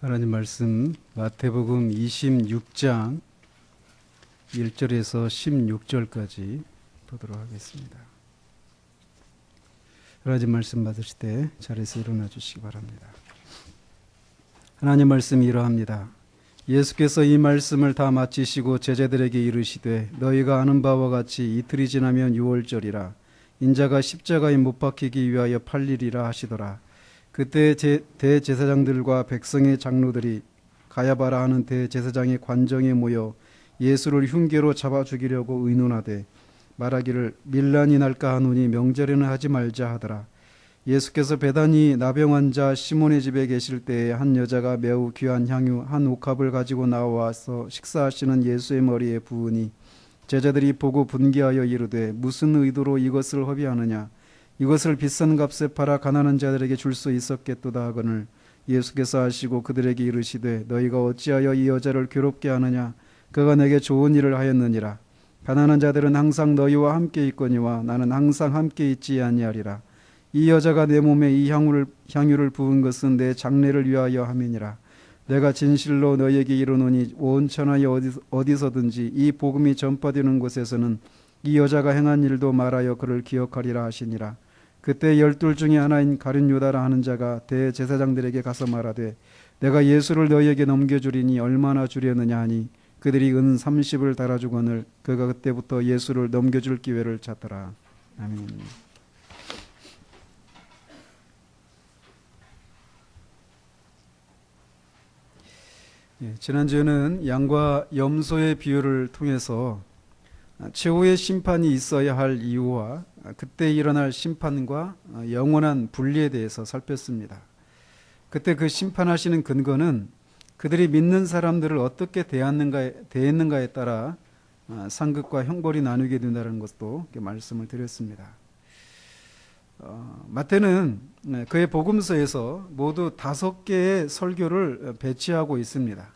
하나님 말씀 마태복음 26장 1절에서 16절까지 보도록 하겠습니다. 하나님 말씀 받으실 때 자리에서 일어나 주시기 바랍니다. 하나님 말씀이 이러합니다. 예수께서 이 말씀을 다 마치시고 제자들에게 이르시되 너희가 아는 바와 같이 이틀이 지나면 유월절이라 인자가 십자가에 못 박히기 위하여 팔리리라 하시더라. 그때 대제사장들과 백성의 장로들이 가야바라 하는 대제사장의 관정에 모여 예수를 흉계로 잡아 죽이려고 의논하되 말하기를 밀란이 날까 하노니 명절에는 하지 말자 하더라. 예수께서 베다니 나병 환자 시몬의 집에 계실 때에 한 여자가 매우 귀한 향유 한 옥합을 가지고 나와서 식사하시는 예수의 머리에 부으니 제자들이 보고 분개하여 이르되 무슨 의도로 이것을 허비하느냐, 이것을 비싼 값에 팔아 가난한 자들에게 줄 수 있었겠도다 하거늘 예수께서 하시고 그들에게 이르시되 너희가 어찌하여 이 여자를 괴롭게 하느냐, 그가 내게 좋은 일을 하였느니라. 가난한 자들은 항상 너희와 함께 있거니와 나는 항상 함께 있지 아니하리라. 이 여자가 내 몸에 이 향유를 부은 것은 내 장례를 위하여 함이니라. 내가 진실로 너희에게 이르노니 온 천하에 어디서든지 이 복음이 전파되는 곳에서는 이 여자가 행한 일도 말하여 그를 기억하리라 하시니라. 그때 12 중에 하나인 가룟 유다라 하는 자가 대제사장들에게 가서 말하되 내가 예수를 너희에게 넘겨주리니 얼마나 주려느냐 하니 그들이 은 30을 달아주거늘 그가 그때부터 예수를 넘겨줄 기회를 찾더라. 아멘. 지난주에는 양과 염소의 비유를 통해서 최후의 심판이 있어야 할 이유와 그때 일어날 심판과 영원한 분리에 대해서 살폈습니다. 그때 그 심판하시는 근거는 그들이 믿는 사람들을 어떻게 대했는가에 따라 상급과 형벌이 나누게 된다는 것도 말씀을 드렸습니다. 마태는 그의 복음서에서 모두 5개의 설교를 배치하고 있습니다.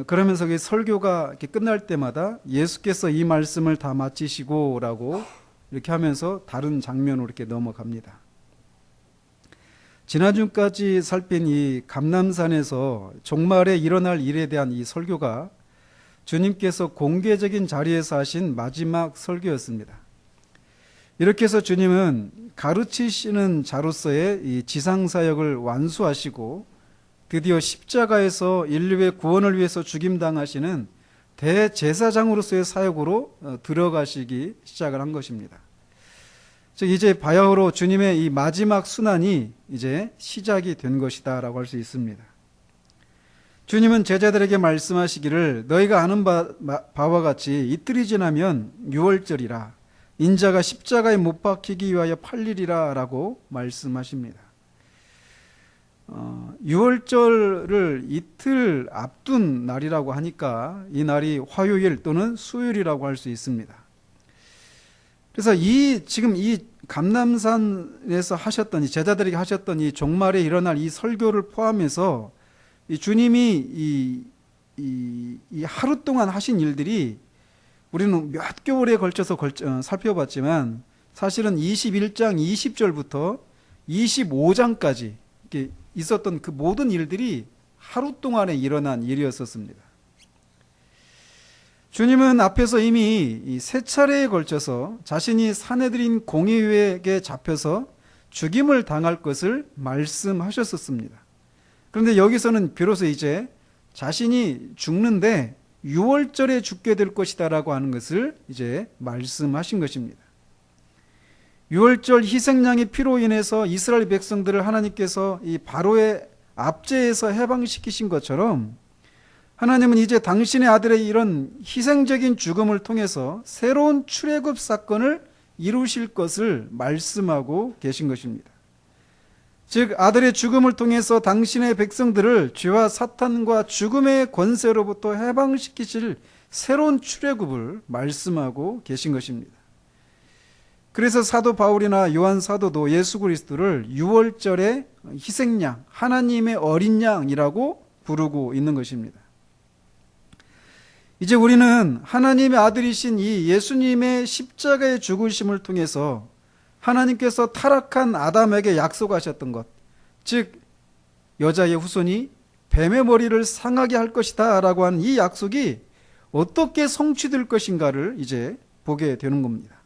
그러면서 그 설교가 이렇게 끝날 때마다 예수께서 이 말씀을 다 마치시고 라고 이렇게 하면서 다른 장면으로 이렇게 넘어갑니다. 지난주까지 살핀 이 감람산에서 종말에 일어날 일에 대한 이 설교가 주님께서 공개적인 자리에서 하신 마지막 설교였습니다. 이렇게 해서 주님은 가르치시는 자로서의 이 지상사역을 완수하시고 드디어 십자가에서 인류의 구원을 위해서 죽임당하시는 대제사장으로서의 사역으로 들어가시기 시작을 한 것입니다. 즉 이제 바야흐로 주님의 이 마지막 순환이 이제 시작이 된 것이다 라고 할 수 있습니다. 주님은 제자들에게 말씀하시기를 너희가 아는 바와 같이 이틀이 지나면 유월절이라 인자가 십자가에 못 박히기 위하여 팔리리라 라고 말씀하십니다. 유월절을 이틀 앞둔 날이라고 하니까 이 날이 화요일 또는 수요일이라고 할 수 있습니다. 그래서 지금 이 감람산에서 하셨던 제자들에게 하셨던 이 종말에 일어날 이 설교를 포함해서 이 주님이 이 하루 동안 하신 일들이 우리는 몇 개월에 걸쳐서 살펴봤지만 사실은 21장 20절부터 25장까지 이렇게 있었던 그 모든 일들이 하루 동안에 일어난 일이었었습니다. 주님은 앞에서 이미 3차례에 걸쳐서 자신이 사내들인 공회에게 잡혀서 죽임을 당할 것을 말씀하셨었습니다. 그런데 여기서는 비로소 이제 자신이 죽는데 유월절에 죽게 될 것이다 라고 하는 것을 이제 말씀하신 것입니다. 유월절 희생양의 피로 인해서 이스라엘 백성들을 하나님께서 이 바로의 압제에서 해방시키신 것처럼 하나님은 이제 당신의 아들의 이런 희생적인 죽음을 통해서 새로운 출애굽 사건을 이루실 것을 말씀하고 계신 것입니다. 즉 아들의 죽음을 통해서 당신의 백성들을 죄와 사탄과 죽음의 권세로부터 해방시키실 새로운 출애굽을 말씀하고 계신 것입니다. 그래서 사도 바울이나 요한 사도도 예수 그리스도를 유월절의 희생양, 하나님의 어린 양이라고 부르고 있는 것입니다. 이제 우리는 하나님의 아들이신 이 예수님의 십자가의 죽으심을 통해서 하나님께서 타락한 아담에게 약속하셨던 것, 즉 여자의 후손이 뱀의 머리를 상하게 할 것이다 라고 하는 이 약속이 어떻게 성취될 것인가를 이제 보게 되는 겁니다.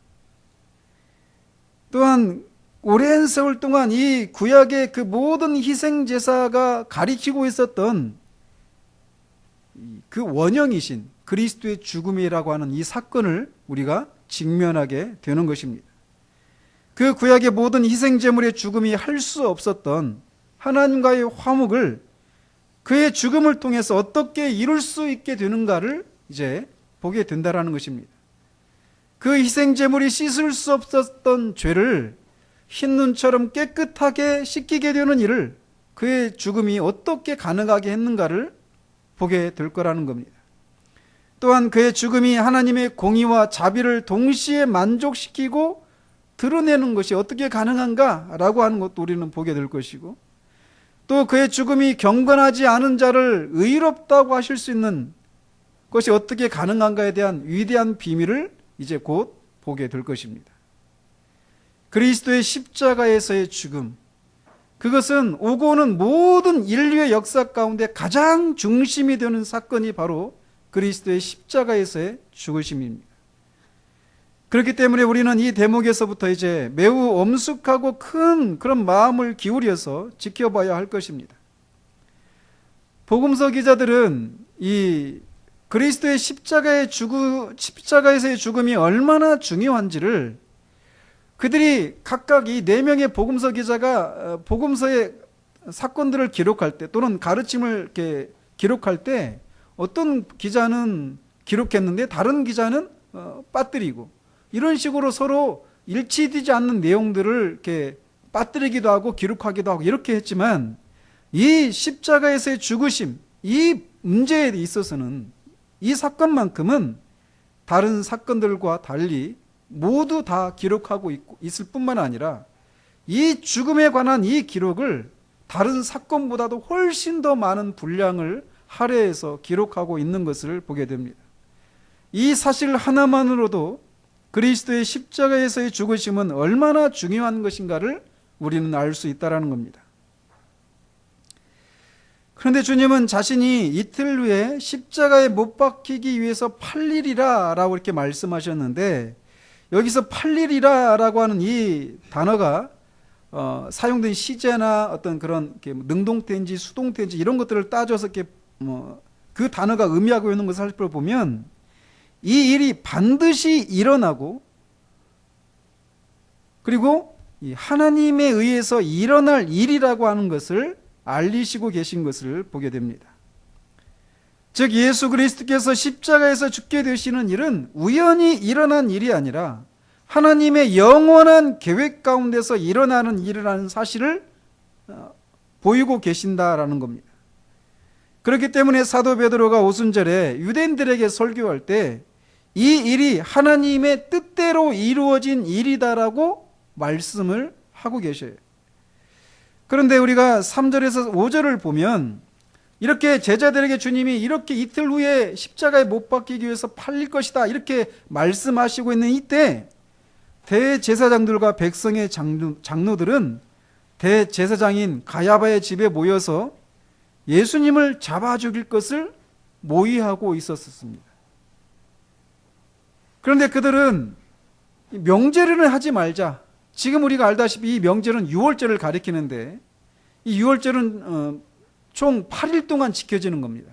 또한 오랜 세월 동안 이 구약의 그 모든 희생제사가 가리키고 있었던 그 원형이신 그리스도의 죽음이라고 하는 이 사건을 우리가 직면하게 되는 것입니다. 그 구약의 모든 희생제물의 죽음이 할 수 없었던 하나님과의 화목을 그의 죽음을 통해서 어떻게 이룰 수 있게 되는가를 이제 보게 된다라는 것입니다. 그 희생제물이 씻을 수 없었던 죄를 흰눈처럼 깨끗하게 씻기게 되는 일을 그의 죽음이 어떻게 가능하게 했는가를 보게 될 거라는 겁니다. 또한 그의 죽음이 하나님의 공의와 자비를 동시에 만족시키고 드러내는 것이 어떻게 가능한가라고 하는 것도 우리는 보게 될 것이고, 또 그의 죽음이 경건하지 않은 자를 의롭다고 하실 수 있는 것이 어떻게 가능한가에 대한 위대한 비밀을 이제 곧 보게 될 것입니다. 그리스도의 십자가에서의 죽음, 그것은 오고 오는 모든 인류의 역사 가운데 가장 중심이 되는 사건이 바로 그리스도의 십자가에서의 죽으심입니다. 그렇기 때문에 우리는 이 대목에서부터 이제 매우 엄숙하고 큰 그런 마음을 기울여서 지켜봐야 할 것입니다. 복음서 기자들은 이 그리스도의 십자가에서의 죽음이 얼마나 중요한지를 그들이 각각 이 4명의 복음서 기자가 복음서의 사건들을 기록할 때 또는 가르침을 이렇게 기록할 때 어떤 기자는 기록했는데 다른 기자는 빠뜨리고, 이런 식으로 서로 일치되지 않는 내용들을 이렇게 빠뜨리기도 하고 기록하기도 하고 이렇게 했지만, 이 십자가에서의 죽으심, 이 문제에 있어서는 이 사건만큼은 다른 사건들과 달리 모두 다 기록하고 있을 뿐만 아니라 이 죽음에 관한 이 기록을 다른 사건보다도 훨씬 더 많은 분량을 할애해서 기록하고 있는 것을 보게 됩니다. 이 사실 하나만으로도 그리스도의 십자가에서의 죽으심은 얼마나 중요한 것인가를 우리는 알 수 있다는 겁니다. 그런데 주님은 자신이 이틀 후에 십자가에 못 박히기 위해서 8일이라 라고 이렇게 말씀하셨는데, 여기서 8일이라 라고 하는 이 단어가 사용된 시제나 어떤 그런 능동태인지 수동태인지 이런 것들을 따져서 이렇게 그 단어가 의미하고 있는 것을 살펴보면, 이 일이 반드시 일어나고 그리고 하나님에 의해서 일어날 일이라고 하는 것을 알리시고 계신 것을 보게 됩니다. 즉 예수 그리스도께서 십자가에서 죽게 되시는 일은 우연히 일어난 일이 아니라 하나님의 영원한 계획 가운데서 일어나는 일이라는 사실을 보이고 계신다라는 겁니다. 그렇기 때문에 사도 베드로가 오순절에 유대인들에게 설교할 때 이 일이 하나님의 뜻대로 이루어진 일이다라고 말씀을 하고 계셔요. 그런데 우리가 3절에서 5절을 보면 이렇게 제자들에게 주님이 이렇게 이틀 후에 십자가에 못 박히기 위해서 팔릴 것이다 이렇게 말씀하시고 있는 이때, 대제사장들과 백성의 장로들은 대제사장인 가야바의 집에 모여서 예수님을 잡아 죽일 것을 모의하고 있었습니다. 그런데 그들은 명절을 하지 말자. 지금 우리가 알다시피 이 명절은 유월절을 가리키는데, 이 유월절은 총 8일 동안 지켜지는 겁니다.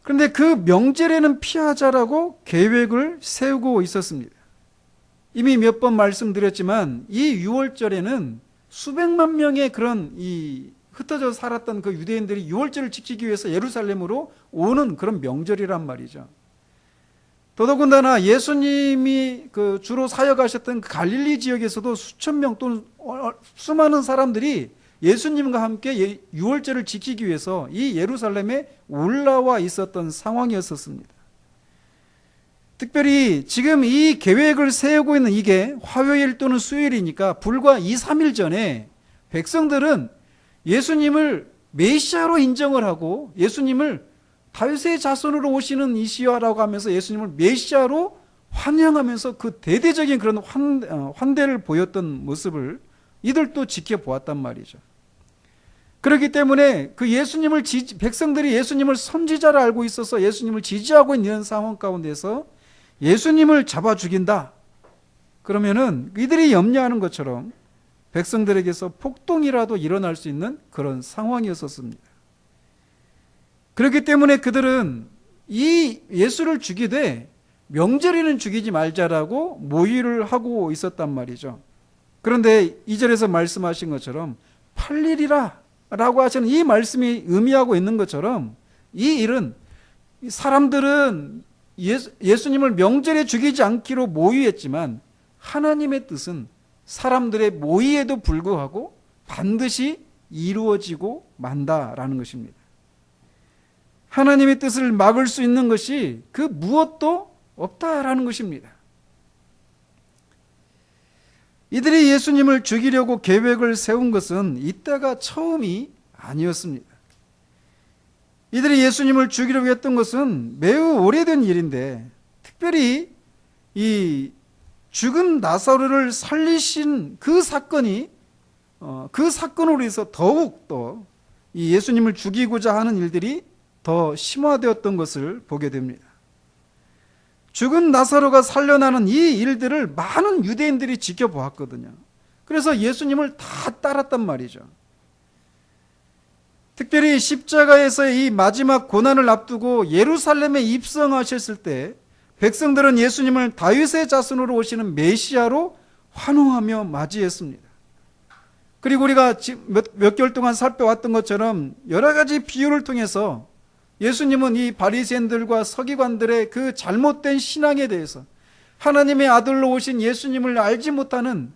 그런데 그 명절에는 피하자라고 계획을 세우고 있었습니다. 이미 몇 번 말씀드렸지만 이 유월절에는 수백만 명의 그런 이 흩어져 살았던 그 유대인들이 유월절을 지키기 위해서 예루살렘으로 오는 그런 명절이란 말이죠. 더더군다나 예수님이 그 주로 사역하셨던 그 갈릴리 지역에서도 수천 명 또는 수많은 사람들이 예수님과 함께 유월절을 지키기 위해서 이 예루살렘에 올라와 있었던 상황이었습니다. 특별히 지금 이 계획을 세우고 있는 이게 화요일 또는 수요일이니까 불과 2, 3일 전에 백성들은 예수님을 메시아로 인정을 하고 예수님을 다윗의 자손으로 오시는 이시야라고 하면서 예수님을 메시아로 환영하면서 그 대대적인 그런 환대를 보였던 모습을 이들도 지켜보았단 말이죠. 그렇기 때문에 그 백성들이 예수님을 선지자를 알고 있어서 예수님을 지지하고 있는 상황 가운데서 예수님을 잡아 죽인다. 그러면은 이들이 염려하는 것처럼 백성들에게서 폭동이라도 일어날 수 있는 그런 상황이었었습니다. 그렇기 때문에 그들은 이 예수를 죽이되 명절에는 죽이지 말자라고 모의를 하고 있었단 말이죠. 그런데 2절에서 말씀하신 것처럼 8일이라 라고 하시는 이 말씀이 의미하고 있는 것처럼 이 일은 사람들은 예수님을 명절에 죽이지 않기로 모의했지만 하나님의 뜻은 사람들의 모의에도 불구하고 반드시 이루어지고 만다라는 것입니다. 하나님의 뜻을 막을 수 있는 것이 그 무엇도 없다라는 것입니다. 이들이 예수님을 죽이려고 계획을 세운 것은 이때가 처음이 아니었습니다. 이들이 예수님을 죽이려고 했던 것은 매우 오래된 일인데, 특별히 이 죽은 나사로를 살리신 그 사건이 그 사건으로 해서 더욱 더 이 예수님을 죽이고자 하는 일들이 더 심화되었던 것을 보게 됩니다. 죽은 나사로가 살려나는 이 일들을 많은 유대인들이 지켜보았거든요. 그래서 예수님을 다 따랐단 말이죠. 특별히 십자가에서의 이 마지막 고난을 앞두고 예루살렘에 입성하셨을 때 백성들은 예수님을 다윗의 자손으로 오시는 메시아로 환호하며 맞이했습니다. 그리고 우리가 몇 개월 동안 살펴왔던 것처럼 여러 가지 비유를 통해서 예수님은 이 바리새인들과 서기관들의 그 잘못된 신앙에 대해서 하나님의 아들로 오신 예수님을 알지 못하는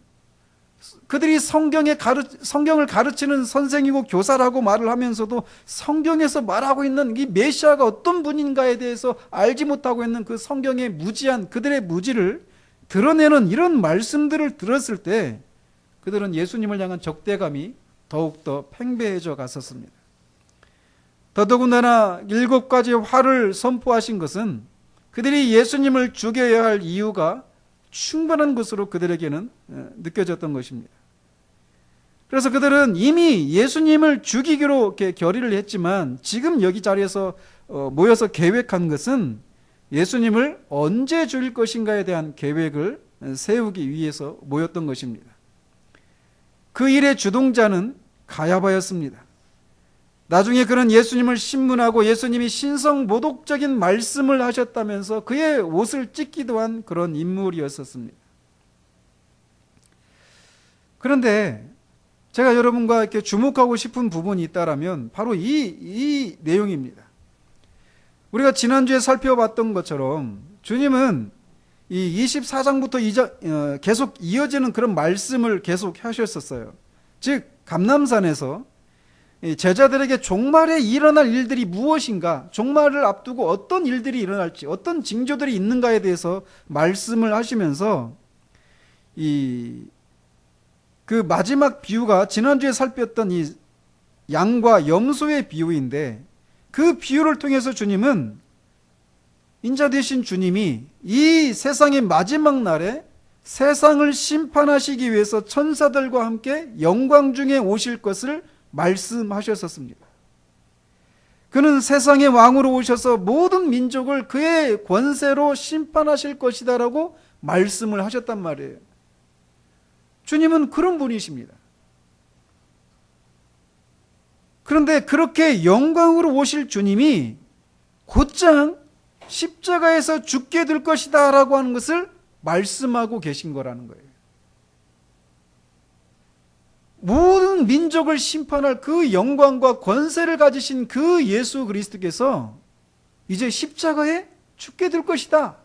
그들이 성경을 가르치는 선생이고 교사라고 말을 하면서도 성경에서 말하고 있는 이 메시아가 어떤 분인가에 대해서 알지 못하고 있는 그 성경의 무지한 그들의 무지를 드러내는 이런 말씀들을 들었을 때 그들은 예수님을 향한 적대감이 더욱더 팽배해져 갔었습니다. 더더군다나 7가지 화를 선포하신 것은 그들이 예수님을 죽여야 할 이유가 충분한 것으로 그들에게는 느껴졌던 것입니다. 그래서 그들은 이미 예수님을 죽이기로 이렇게 결의를 했지만 지금 여기 자리에서 모여서 계획한 것은 예수님을 언제 죽일 것인가에 대한 계획을 세우기 위해서 모였던 것입니다. 그 일의 주동자는 가야바였습니다. 나중에 그는 예수님을 신문하고 예수님이 신성모독적인 말씀을 하셨다면서 그의 옷을 찢기도 한 그런 인물이었었습니다. 그런데 제가 여러분과 이렇게 주목하고 싶은 부분이 있다라면 바로 이 내용입니다. 우리가 지난주에 살펴봤던 것처럼 주님은 이 24장부터 계속 이어지는 그런 말씀을 계속 하셨었어요. 즉 감람산에서 제자들에게 종말에 일어날 일들이 무엇인가, 종말을 앞두고 어떤 일들이 일어날지, 어떤 징조들이 있는가에 대해서 말씀을 하시면서 그 마지막 비유가 지난주에 살폈던 이 양과 염소의 비유인데 그 비유를 통해서 주님은 인자 되신 주님이 이 세상의 마지막 날에 세상을 심판하시기 위해서 천사들과 함께 영광 중에 오실 것을 말씀하셨었습니다. 그는 세상의 왕으로 오셔서 모든 민족을 그의 권세로 심판하실 것이다라고 말씀을 하셨단 말이에요. 주님은 그런 분이십니다. 그런데 그렇게 영광으로 오실 주님이 곧장 십자가에서 죽게 될 것이다 라고 하는 것을 말씀하고 계신 거라는 거예요. 모든 민족을 심판할 그 영광과 권세를 가지신 그 예수 그리스도께서 이제 십자가에 죽게 될 것이다.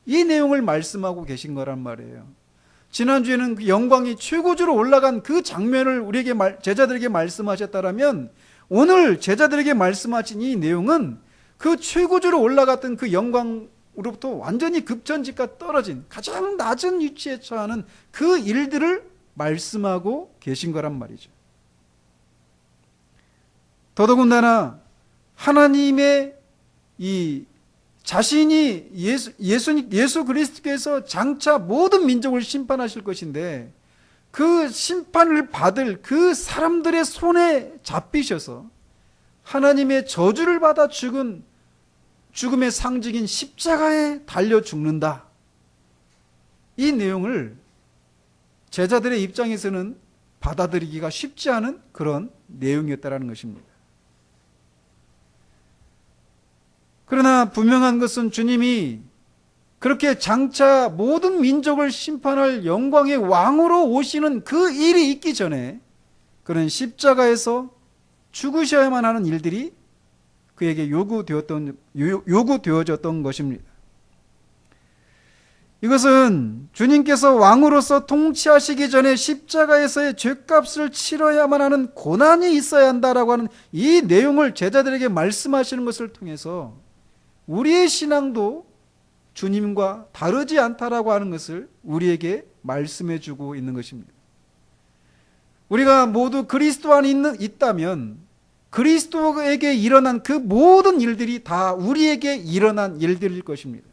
이 내용을 말씀하고 계신 거란 말이에요. 지난주에는 그 영광이 최고조로 올라간 그 장면을 우리에게 제자들에게 말씀하셨다라면 오늘 제자들에게 말씀하신 이 내용은 그 최고조로 올라갔던 그 영광으로부터 완전히 급전직과 떨어진 가장 낮은 위치에 처하는 그 일들을 말씀하고 계신 거란 말이죠. 더더군다나 하나님의 이 자신이 예수 그리스도께서 장차 모든 민족을 심판하실 것인데 그 심판을 받을 그 사람들의 손에 잡히셔서 하나님의 저주를 받아 죽은 죽음의 상징인 십자가에 달려 죽는다. 이 내용을 제자들의 입장에서는 받아들이기가 쉽지 않은 그런 내용이었다는 것입니다. 그러나 분명한 것은 주님이 그렇게 장차 모든 민족을 심판할 영광의 왕으로 오시는 그 일이 있기 전에 그런 십자가에서 죽으셔야만 하는 일들이 그에게 요구되어졌던 것입니다. 이것은 주님께서 왕으로서 통치하시기 전에 십자가에서의 죄값을 치러야만 하는 고난이 있어야 한다라고 하는 이 내용을 제자들에게 말씀하시는 것을 통해서 우리의 신앙도 주님과 다르지 않다라고 하는 것을 우리에게 말씀해 주고 있는 것입니다. 우리가 모두 그리스도 안에 있다면 그리스도에게 일어난 그 모든 일들이 다 우리에게 일어난 일들일 것입니다.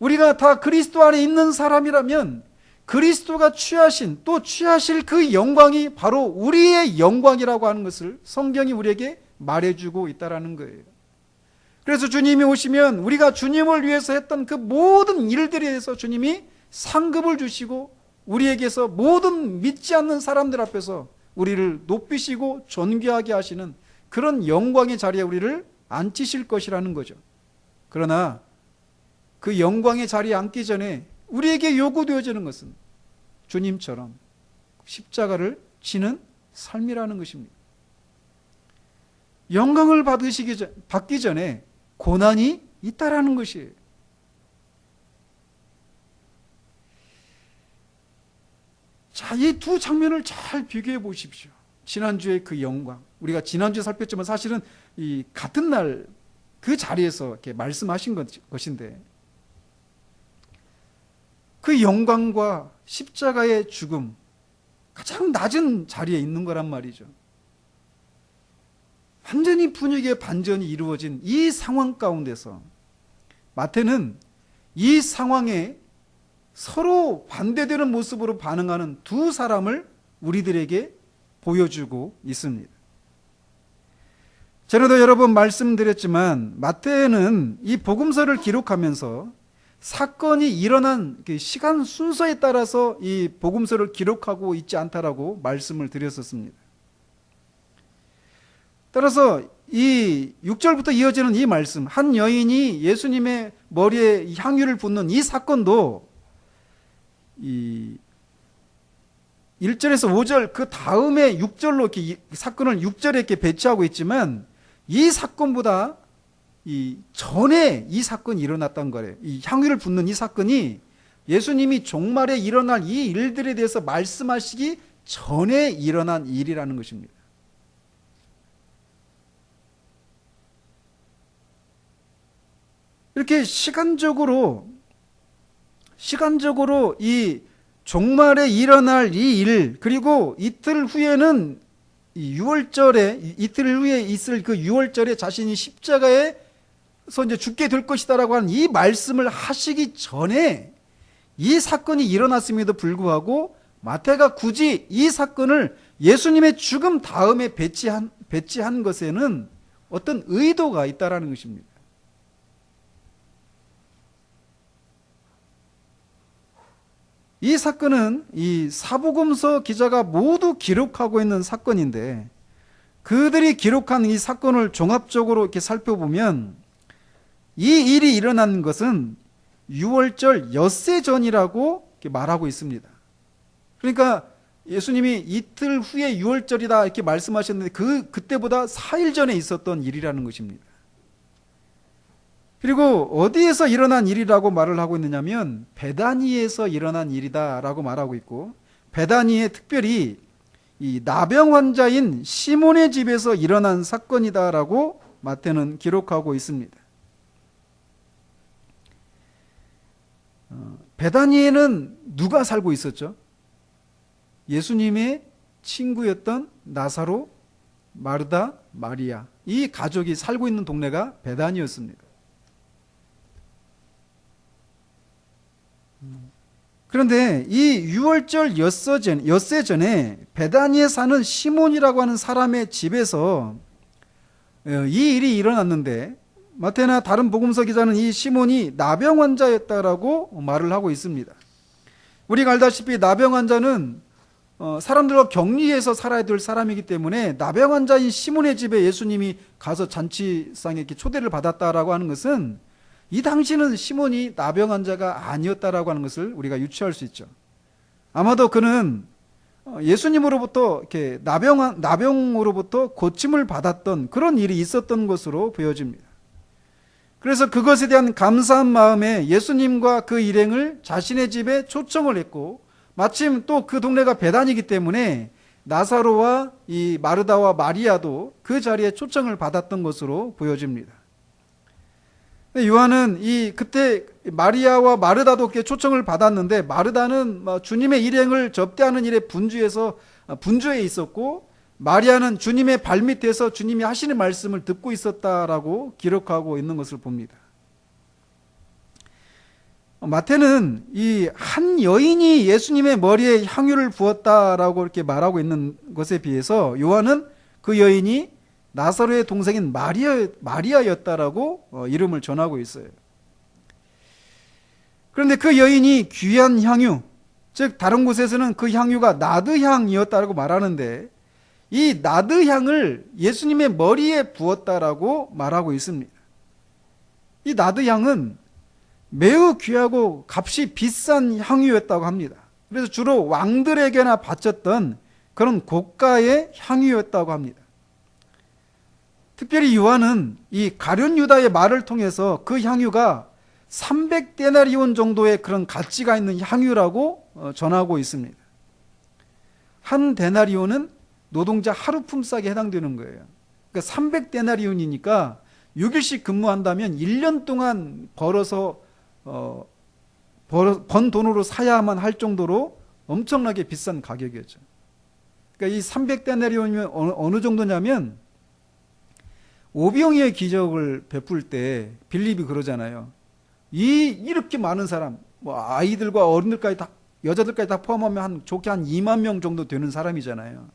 우리가 다 그리스도 안에 있는 사람이라면 그리스도가 취하신 또 취하실 그 영광이 바로 우리의 영광이라고 하는 것을 성경이 우리에게 말해주고 있다는 거예요. 그래서 주님이 오시면 우리가 주님을 위해서 했던 그 모든 일들에 대해서 주님이 상급을 주시고 우리에게서 모든 믿지 않는 사람들 앞에서 우리를 높이시고 존귀하게 하시는 그런 영광의 자리에 우리를 앉히실 것이라는 거죠. 그러나 그 영광의 자리에 앉기 전에 우리에게 요구되어지는 것은 주님처럼 십자가를 지는 삶이라는 것입니다. 영광을 받기 전에 고난이 있다라는 것이에요. 자, 이 두 장면을 잘 비교해 보십시오. 지난주의 그 영광, 우리가 지난주에 살폈지만 사실은 이 같은 날 그 자리에서 이렇게 말씀하신 것인데 그 영광과 십자가의 죽음, 가장 낮은 자리에 있는 거란 말이죠. 완전히 분위기의 반전이 이루어진 이 상황 가운데서 마태는 이 상황에 서로 반대되는 모습으로 반응하는 두 사람을 우리들에게 보여주고 있습니다. 전에도 여러 번 말씀드렸지만 마태는 이 복음서를 기록하면서 사건이 일어난 시간 순서에 따라서 이 복음서를 기록하고 있지 않다라고 말씀을 드렸었습니다. 따라서 이 6절부터 이어지는 이 말씀, 한 여인이 예수님의 머리에 향유를 붓는 이 사건도 이 1절에서 5절 그 다음에 6절로 이렇게 사건을 6절에 이렇게 배치하고 있지만 이 사건보다 이 전에 이 사건이 일어났던 거래요. 이 향유를 붓는 이 사건이 예수님이 종말에 일어날 이 일들에 대해서 말씀하시기 전에 일어난 일이라는 것입니다. 이렇게 시간적으로 이 종말에 일어날 이 일, 그리고 이틀 후에는 이 6월절에 이틀 후에 있을 그 6월절에 자신이 십자가에서 이제 죽게 될 것이다라고 하는 이 말씀을 하시기 전에 이 사건이 일어났음에도 불구하고 마태가 굳이 이 사건을 예수님의 죽음 다음에 배치한 것에는 어떤 의도가 있다라는 것입니다. 이 사건은 이 사복음서 기자가 모두 기록하고 있는 사건인데 그들이 기록한 이 사건을 종합적으로 이렇게 살펴보면 이 일이 일어난 것은 6월절 엿새 전이라고 이렇게 말하고 있습니다. 그러니까 예수님이 이틀 후에 6월절이다 이렇게 말씀하셨는데 그때보다 4일 전에 있었던 일이라는 것입니다. 그리고 어디에서 일어난 일이라고 말을 하고 있느냐면 베다니에서 일어난 일이다라고 말하고 있고 베다니에 특별히 이 나병 환자인 시몬의 집에서 일어난 사건이다라고 마태는 기록하고 있습니다. 베다니에는 누가 살고 있었죠? 예수님의 친구였던 나사로, 마르다, 마리아 이 가족이 살고 있는 동네가 베다니였습니다. 그런데 이 유월절 엿새 전에 베다니에 사는 시몬이라고 하는 사람의 집에서 이 일이 일어났는데, 마태나 다른 복음서 기자는 이 시몬이 나병 환자였다라고 말을 하고 있습니다. 우리가 알다시피 나병 환자는 사람들과 격리해서 살아야 될 사람이기 때문에 나병 환자인 시몬의 집에 예수님이 가서 잔치상에 이렇게 초대를 받았다라고 하는 것은 이 당시는 시몬이 나병 환자가 아니었다라고 하는 것을 우리가 유추할 수 있죠. 아마도 그는 예수님으로부터 이렇게 나병으로부터 고침을 받았던 그런 일이 있었던 것으로 보여집니다. 그래서 그것에 대한 감사한 마음에 예수님과 그 일행을 자신의 집에 초청을 했고, 마침 또 그 동네가 베단이기 때문에 나사로와 이 마르다와 마리아도 그 자리에 초청을 받았던 것으로 보여집니다. 요한은 그때 마리아와 마르다도 초청을 받았는데, 마르다는 주님의 일행을 접대하는 일에 분주해 있었고, 마리아는 주님의 발밑에서 주님이 하시는 말씀을 듣고 있었다라고 기록하고 있는 것을 봅니다. 마태는 이 한 여인이 예수님의 머리에 향유를 부었다라고 이렇게 말하고 있는 것에 비해서 요한은 그 여인이 나사로의 동생인 마리아였다라고 이름을 전하고 있어요. 그런데 그 여인이 귀한 향유, 즉 다른 곳에서는 그 향유가 나드향이었다라고 말하는데, 이 나드향을 예수님의 머리에 부었다라고 말하고 있습니다. 이 나드향은 매우 귀하고 값이 비싼 향유였다고 합니다. 그래서 주로 왕들에게나 바쳤던 그런 고가의 향유였다고 합니다. 특별히 요한은 이 가룟 유다의 말을 통해서 그 향유가 300데나리온 정도의 그런 가치가 있는 향유라고 전하고 있습니다. 한 데나리온은 노동자 하루 품삯에 해당되는 거예요. 그러니까 300데나리온이니까 6일씩 근무한다면 1년 동안 번 돈으로 사야만 할 정도로 엄청나게 비싼 가격이었죠. 그러니까 이 300데나리온이면 어느 정도냐면 오병이의 기적을 베풀 때 빌립이 그러잖아요. 이렇게 많은 사람, 아이들과 어른들까지 다, 여자들까지 다 포함하면 좋게 한 2만 명 정도 되는 사람이잖아요.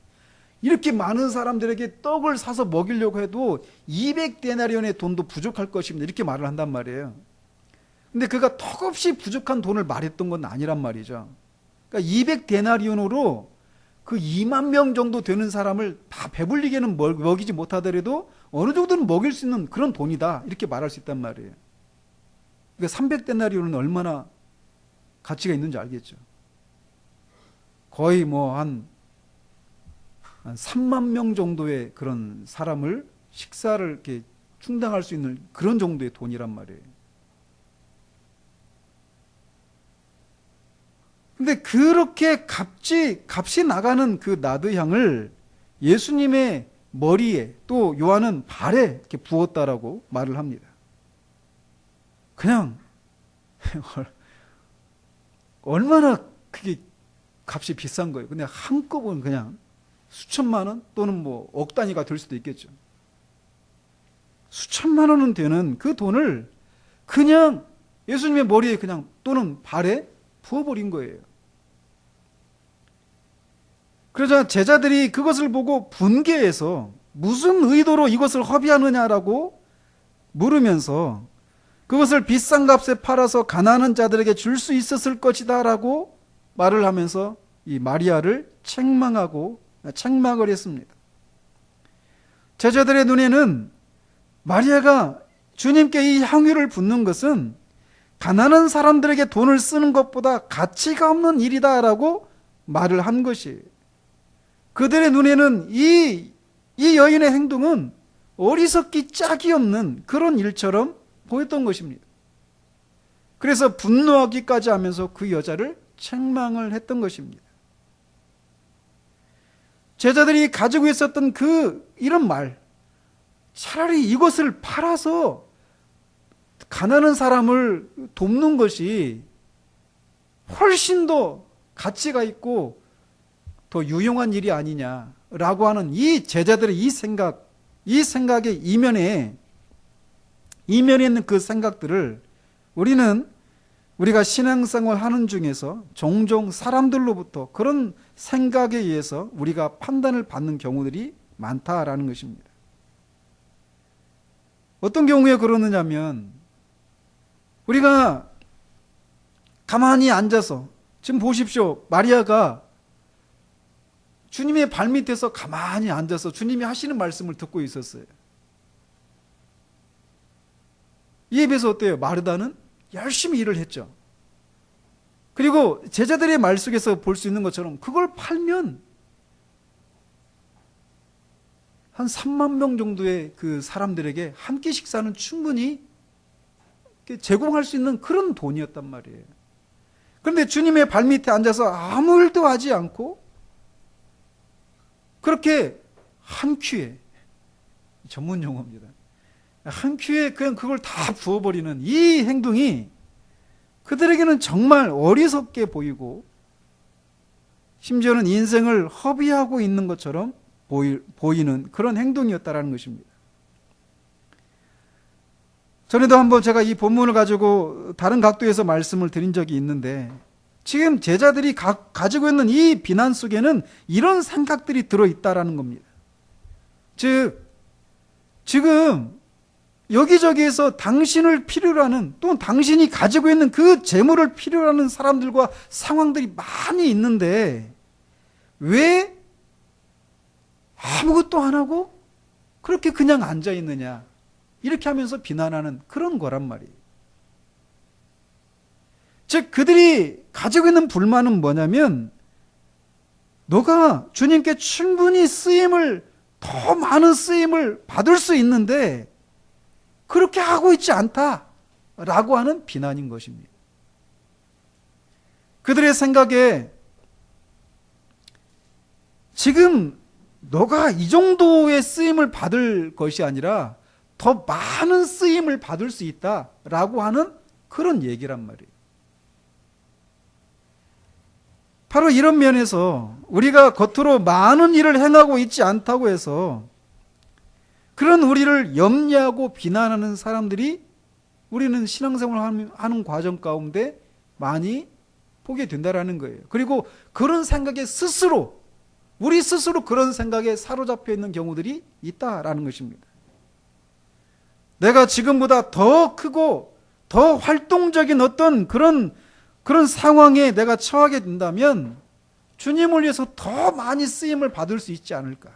이렇게 많은 사람들에게 떡을 사서 먹이려고 해도 200데나리온의 돈도 부족할 것입니다. 이렇게 말을 한단 말이에요. 근데 그가 턱없이 부족한 돈을 말했던 건 아니란 말이죠. 그러니까 200데나리온으로 그 2만 명 정도 되는 사람을 다 배불리게는 먹이지 못하더라도 어느 정도는 먹일 수 있는 그런 돈이다, 이렇게 말할 수 있단 말이에요. 그러니까 300데나리온은 얼마나 가치가 있는지 알겠죠. 거의 한 3만 명 정도의 그런 사람을 식사를 이렇게 충당할 수 있는 그런 정도의 돈이란 말이에요. 근데 그렇게 값이 나가는 그 나드향을 예수님의 머리에, 또 요한은 발에 이렇게 부었다라고 말을 합니다. 그냥 얼마나 그게 값이 비싼 거예요. 근데 한꺼번에 그냥 수천만 원 또는 억 단위가 될 수도 있겠죠. 수천만 원은 되는 그 돈을 그냥 예수님의 머리에 그냥 또는 발에 부어버린 거예요. 그러자 제자들이 그것을 보고 분개해서 무슨 의도로 이것을 허비하느냐라고 물으면서 그것을 비싼 값에 팔아서 가난한 자들에게 줄 수 있었을 것이다 라고 말을 하면서 이 마리아를 책망을 했습니다. 제자들의 눈에는 마리아가 주님께 이 향유를 붓는 것은 가난한 사람들에게 돈을 쓰는 것보다 가치가 없는 일이다 라고 말을 한 것이에요. 그들의 눈에는 이 여인의 행동은 어리석기 짝이 없는 그런 일처럼 보였던 것입니다. 그래서 분노하기까지 하면서 그 여자를 책망을 했던 것입니다. 제자들이 가지고 있었던 이런 말, 차라리 이것을 팔아서 가난한 사람을 돕는 것이 훨씬 더 가치가 있고 더 유용한 일이 아니냐라고 하는 이 제자들의 이 생각의 이면에 있는 그 생각들을 우리는 우리가 신앙생활 하는 중에서 종종 사람들로부터 그런 생각에 의해서 우리가 판단을 받는 경우들이 많다라는 것입니다. 어떤 경우에 그러느냐면, 우리가 가만히 앉아서, 지금 보십시오. 마리아가 주님의 발밑에서 가만히 앉아서 주님이 하시는 말씀을 듣고 있었어요. 이에 비해서 어때요? 마르다는 열심히 일을 했죠. 그리고 제자들의 말 속에서 볼 수 있는 것처럼 그걸 팔면 한 3만 명 정도의 그 사람들에게 한 끼 식사는 충분히 제공할 수 있는 그런 돈이었단 말이에요. 그런데 주님의 발밑에 앉아서 아무 일도 하지 않고 그렇게 한 큐에, 전문 용어입니다, 한 큐에 그냥 그걸 다 부어버리는 이 행동이 그들에게는 정말 어리석게 보이고, 심지어는 인생을 허비하고 있는 것처럼 보이는 그런 행동이었다라는 것입니다. 전에도 한번 제가 이 본문을 가지고 다른 각도에서 말씀을 드린 적이 있는데, 지금 제자들이 가지고 있는 이 비난 속에는 이런 생각들이 들어있다라는 겁니다. 즉, 지금 여기저기에서 당신을 필요로 하는, 또 당신이 가지고 있는 그 재물을 필요로 하는 사람들과 상황들이 많이 있는데 왜 아무것도 안 하고 그렇게 그냥 앉아 있느냐, 이렇게 하면서 비난하는 그런 거란 말이에요. 즉, 그들이 가지고 있는 불만은 뭐냐면, 너가 주님께 충분히 더 많은 쓰임을 받을 수 있는데 그렇게 하고 있지 않다라고 하는 비난인 것입니다. 그들의 생각에 지금 너가 이 정도의 쓰임을 받을 것이 아니라 더 많은 쓰임을 받을 수 있다라고 하는 그런 얘기란 말이에요. 바로 이런 면에서 우리가 겉으로 많은 일을 행하고 있지 않다고 해서 그런 우리를 염려하고 비난하는 사람들이 우리는 신앙생활을 하는 과정 가운데 많이 보게 된다라는 거예요. 그리고 그런 생각에 우리 스스로 그런 생각에 사로잡혀 있는 경우들이 있다라는 것입니다. 내가 지금보다 더 크고 더 활동적인 어떤 그런 상황에 내가 처하게 된다면 주님을 위해서 더 많이 쓰임을 받을 수 있지 않을까.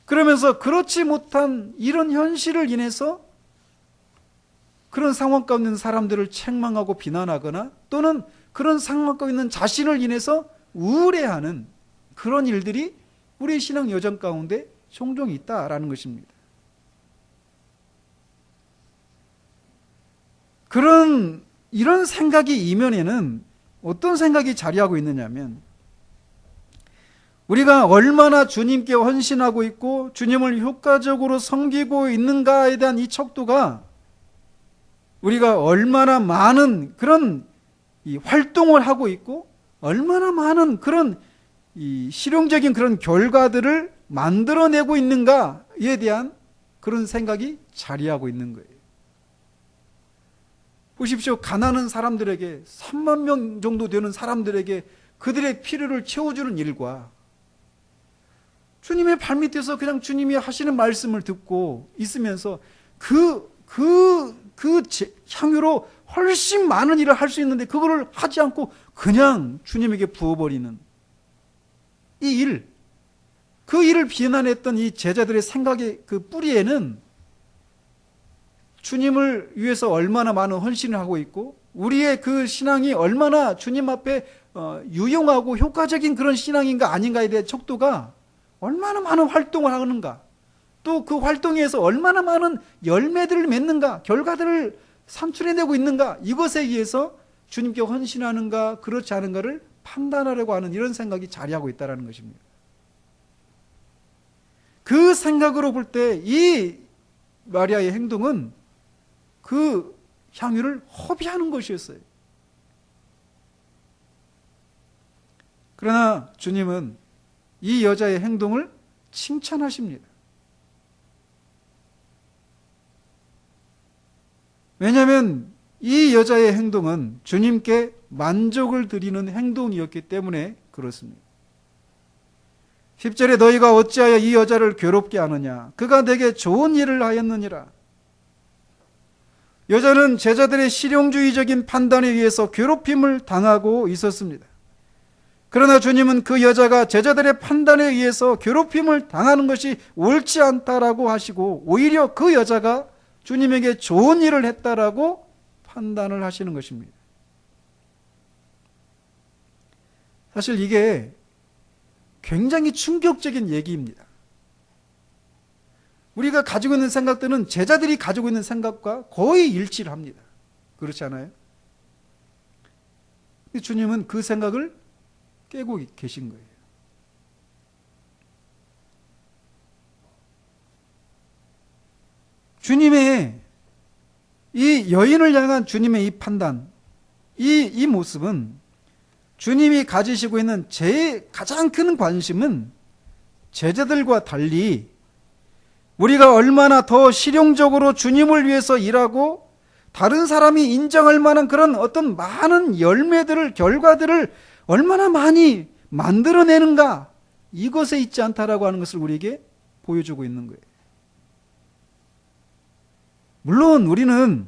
그러면서 그렇지 못한 이런 현실을 인해서 그런 상황 가운데 있는 사람들을 책망하고 비난하거나, 또는 그런 상황 가운데 있는 자신을 인해서 우울해하는 그런 일들이 우리 신앙 여정 가운데 종종 있다라는 것입니다. 이런 생각이 이면에는 어떤 생각이 자리하고 있느냐면, 우리가 얼마나 주님께 헌신하고 있고 주님을 효과적으로 섬기고 있는가에 대한 이 척도가 우리가 얼마나 많은 그런 이 활동을 하고 있고 얼마나 많은 그런 이 실용적인 그런 결과들을 만들어내고 있는가에 대한 그런 생각이 자리하고 있는 거예요. 보십시오. 가난한 사람들에게, 3만 명 정도 되는 사람들에게 그들의 필요를 채워주는 일과 주님의 발밑에서 그냥 주님이 하시는 말씀을 듣고 있으면서 그 향유로 훨씬 많은 일을 할 수 있는데 그거를 하지 않고 그냥 주님에게 부어버리는 이 일, 그 일을 비난했던 이 제자들의 생각의 그 뿌리에는 주님을 위해서 얼마나 많은 헌신을 하고 있고 우리의 그 신앙이 얼마나 주님 앞에 유용하고 효과적인 그런 신앙인가 아닌가에 대한 척도가 얼마나 많은 활동을 하는가, 또 그 활동에서 얼마나 많은 열매들을 맺는가, 결과들을 산출해내고 있는가, 이것에 의해서 주님께 헌신하는가 그렇지 않은가를 판단하려고 하는 이런 생각이 자리하고 있다는 것입니다. 그 생각으로 볼 때 이 마리아의 행동은 그 향유를 허비하는 것이었어요. 그러나 주님은 이 여자의 행동을 칭찬하십니다. 왜냐하면 이 여자의 행동은 주님께 만족을 드리는 행동이었기 때문에 그렇습니다. 10절에 너희가 어찌하여 이 여자를 괴롭게 하느냐? 그가 내게 좋은 일을 하였느니라. 여자는 제자들의 실용주의적인 판단에 의해서 괴롭힘을 당하고 있었습니다. 그러나 주님은 그 여자가 제자들의 판단에 의해서 괴롭힘을 당하는 것이 옳지 않다라고 하시고 오히려 그 여자가 주님에게 좋은 일을 했다라고 판단을 하시는 것입니다. 사실 이게 굉장히 충격적인 얘기입니다. 우리가 가지고 있는 생각들은 제자들이 가지고 있는 생각과 거의 일치를 합니다. 그렇지 않아요? 주님은 그 생각을 깨고 계신 거예요. 주님의 이 여인을 향한 주님의 이 판단, 이 모습은 주님이 가지시고 있는 가장 큰 관심은 제자들과 달리 우리가 얼마나 더 실용적으로 주님을 위해서 일하고 다른 사람이 인정할 만한 그런 어떤 많은 열매들을, 결과들을 얼마나 많이 만들어내는가, 이것에 있지 않다라고 하는 것을 우리에게 보여주고 있는 거예요. 물론 우리는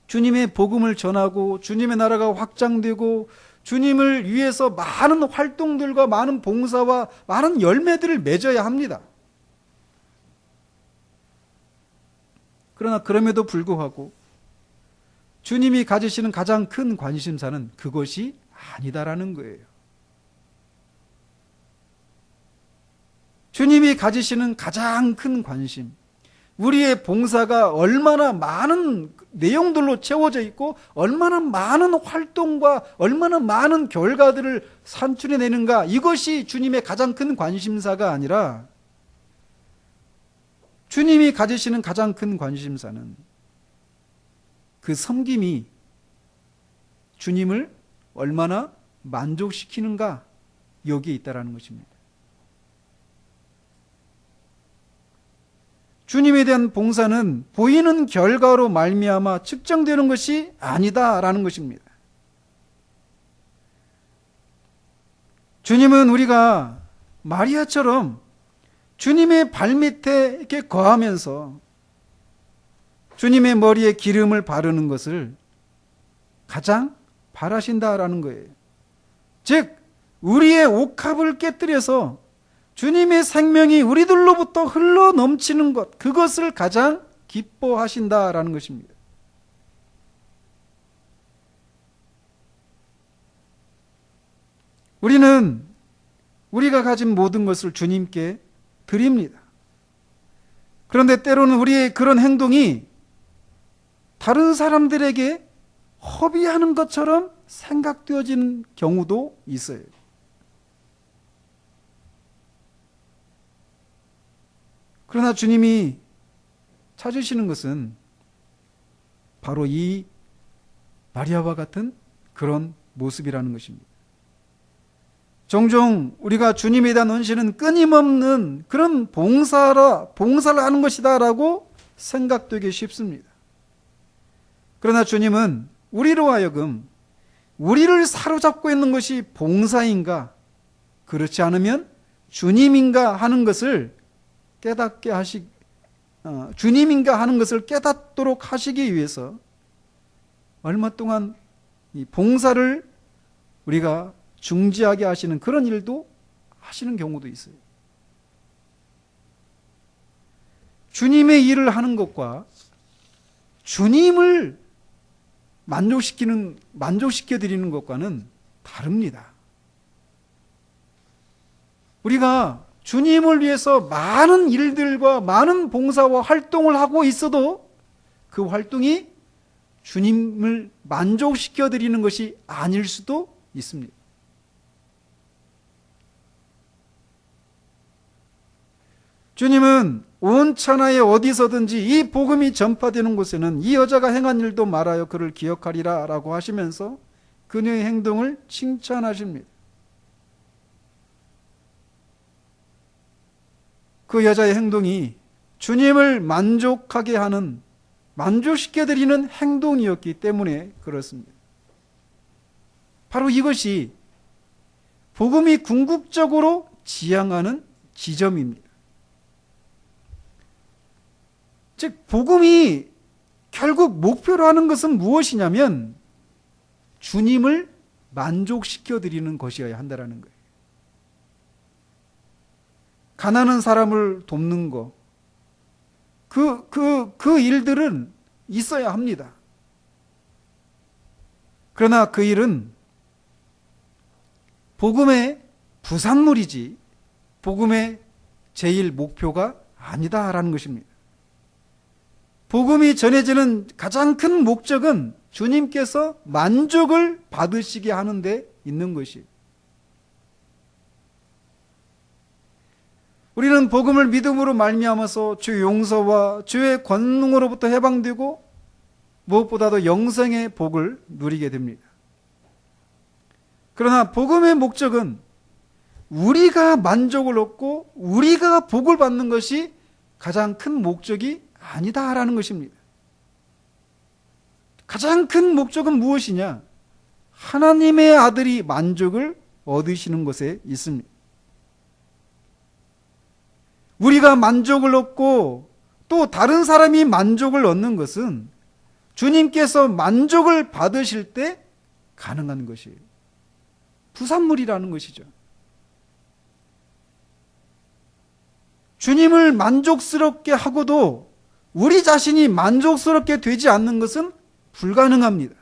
주님의 복음을 전하고 주님의 나라가 확장되고 주님을 위해서 많은 활동들과 많은 봉사와 많은 열매들을 맺어야 합니다. 그러나 그럼에도 불구하고 주님이 가지시는 가장 큰 관심사는 그것이 아니다라는 거예요. 주님이 가지시는 가장 큰 관심, 우리의 봉사가 얼마나 많은 내용들로 채워져 있고 얼마나 많은 활동과 얼마나 많은 결과들을 산출해내는가, 이것이 주님의 가장 큰 관심사가 아니라 주님이 가지시는 가장 큰 관심사는 그 섬김이 주님을 얼마나 만족시키는가, 여기에 있다라는 것입니다. 주님에 대한 봉사는 보이는 결과로 말미암아 측정되는 것이 아니다라는 것입니다. 주님은 우리가 마리아처럼 주님의 발밑에 이렇게 거하면서 주님의 머리에 기름을 바르는 것을 가장 바라신다라는 거예요. 즉 우리의 옥합을 깨뜨려서 주님의 생명이 우리들로부터 흘러 넘치는 것, 그것을 가장 기뻐하신다라는 것입니다. 우리는 우리가 가진 모든 것을 주님께 드립니다. 그런데 때로는 우리의 그런 행동이 다른 사람들에게 허비하는 것처럼 생각되어지는 경우도 있어요. 그러나 주님이 찾으시는 것은 바로 이 마리아와 같은 그런 모습이라는 것입니다. 종종 우리가 주님에 대한 헌신은 끊임없는 그런 봉사를 하는 것이다 라고 생각되기 쉽습니다. 그러나 주님은 우리로 하여금 우리를 사로잡고 있는 것이 봉사인가, 그렇지 않으면 주님인가 하는 것을 주님인가 하는 것을 깨닫도록 하시기 위해서 얼마 동안 이 봉사를 우리가 중지하게 하시는 그런 일도 하시는 경우도 있어요. 주님의 일을 하는 것과 주님을 만족시켜드리는 것과는 다릅니다. 우리가 주님을 위해서 많은 일들과 많은 봉사와 활동을 하고 있어도 그 활동이 주님을 만족시켜드리는 것이 아닐 수도 있습니다. 주님은 온 천하에 어디서든지 이 복음이 전파되는 곳에는 이 여자가 행한 일도 말하여 그를 기억하리라 라고 하시면서 그녀의 행동을 칭찬하십니다. 그 여자의 행동이 주님을 만족하게 하는 만족시켜드리는 행동이었기 때문에 그렇습니다. 바로 이것이 복음이 궁극적으로 지향하는 지점입니다. 즉, 복음이 결국 목표로 하는 것은 무엇이냐면 주님을 만족시켜드리는 것이어야 한다는 거예요. 가난한 사람을 돕는 것, 그 일들은 있어야 합니다. 그러나 그 일은 복음의 부산물이지 복음의 제일 목표가 아니다라는 것입니다. 복음이 전해지는 가장 큰 목적은 주님께서 만족을 받으시게 하는 데 있는 것이에요. 우리는 복음을 믿음으로 말미암아서 주의 용서와 주의 권능으로부터 해방되고 무엇보다도 영생의 복을 누리게 됩니다. 그러나 복음의 목적은 우리가 만족을 얻고 우리가 복을 받는 것이 가장 큰 목적이 아니다라는 것입니다. 가장 큰 목적은 무엇이냐? 하나님의 아들이 만족을 얻으시는 것에 있습니다. 우리가 만족을 얻고 또 다른 사람이 만족을 얻는 것은 주님께서 만족을 받으실 때 가능한 것이에요. 부산물이라는 것이죠. 주님을 만족스럽게 하고도 우리 자신이 만족스럽게 되지 않는 것은 불가능합니다.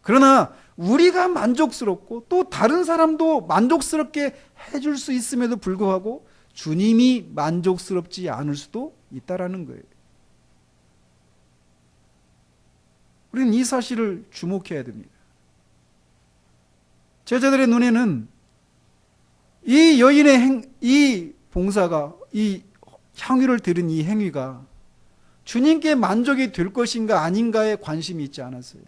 그러나 우리가 만족스럽고 또 다른 사람도 만족스럽게 해줄 수 있음에도 불구하고 주님이 만족스럽지 않을 수도 있다라는 거예요. 우리는 이 사실을 주목해야 됩니다. 제자들의 눈에는 이 여인의 이 봉사가, 이 향유를 드린 이 행위가 주님께 만족이 될 것인가 아닌가에 관심이 있지 않았어요.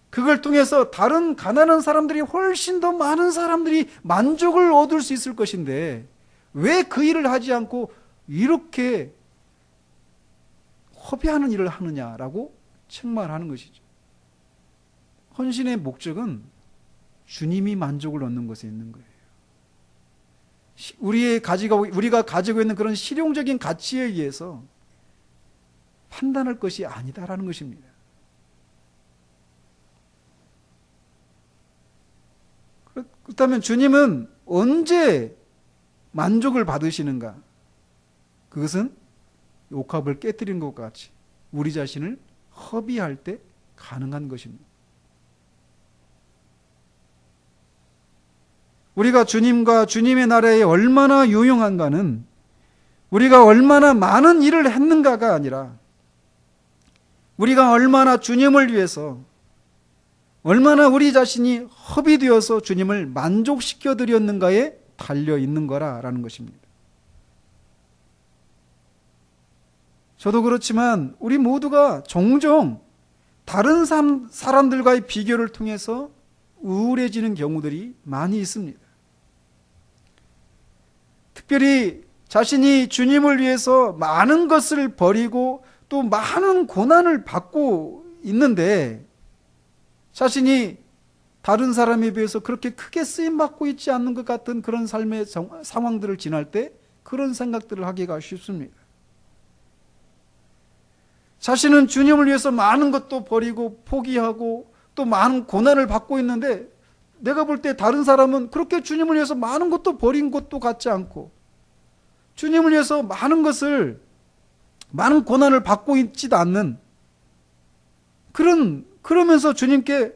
그걸 통해서 다른 가난한 사람들이 훨씬 더 많은 사람들이 만족을 얻을 수 있을 것인데 왜 그 일을 하지 않고 이렇게 허비하는 일을 하느냐라고 책망하는 것이죠. 헌신의 목적은 주님이 만족을 얻는 것에 있는 거예요. 우리가 가지고 있는 그런 실용적인 가치에 의해서 판단할 것이 아니다라는 것입니다. 그렇다면 주님은 언제 만족을 받으시는가? 그것은 옥합을 깨뜨린 것과 같이 우리 자신을 허비할 때 가능한 것입니다. 우리가 주님과 주님의 나라에 얼마나 유용한가는 우리가 얼마나 많은 일을 했는가가 아니라 우리가 얼마나 주님을 위해서 얼마나 우리 자신이 허비되어서 주님을 만족시켜 드렸는가에 달려 있는 거라는 것입니다. 저도 그렇지만 우리 모두가 종종 다른 사람들과의 비교를 통해서 우울해지는 경우들이 많이 있습니다. 특별히 자신이 주님을 위해서 많은 것을 버리고 또 많은 고난을 받고 있는데 자신이 다른 사람에 비해서 그렇게 크게 쓰임받고 있지 않는 것 같은 그런 삶의 상황들을 지날 때 그런 생각들을 하기가 쉽습니다. 자신은 주님을 위해서 많은 것도 버리고 포기하고 또 많은 고난을 받고 있는데 내가 볼 때 다른 사람은 그렇게 주님을 위해서 많은 것도 버린 것도 같지 않고 주님을 위해서 많은 고난을 받고 있지도 않는 그러면서 주님께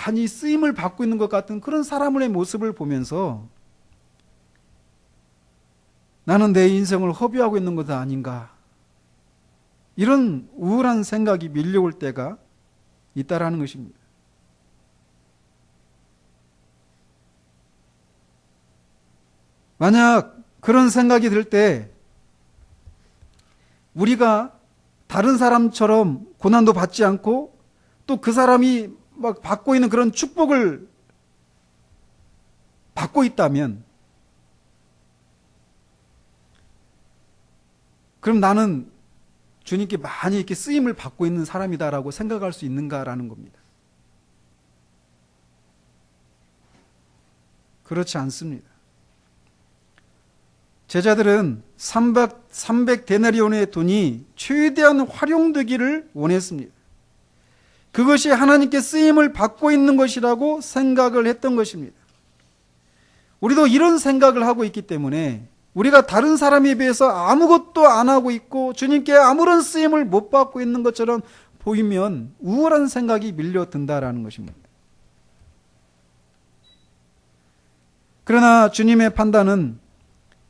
많이 쓰임을 받고 있는 것 같은 그런 사람의 모습을 보면서 나는 내 인생을 허비하고 있는 것 아닌가, 이런 우울한 생각이 밀려올 때가 있다라는 것입니다. 만약 그런 생각이 들 때 우리가 다른 사람처럼 고난도 받지 않고 또 그 사람이 막 받고 있는 그런 축복을 받고 있다면 그럼 나는 주님께 많이 이렇게 쓰임을 받고 있는 사람이다라고 생각할 수 있는가라는 겁니다. 그렇지 않습니다. 제자들은 300데나리온의 돈이 최대한 활용되기를 원했습니다. 그것이 하나님께 쓰임을 받고 있는 것이라고 생각을 했던 것입니다. 우리도 이런 생각을 하고 있기 때문에 우리가 다른 사람에 비해서 아무것도 안 하고 있고 주님께 아무런 쓰임을 못 받고 있는 것처럼 보이면 우월한 생각이 밀려든다라는 것입니다. 그러나 주님의 판단은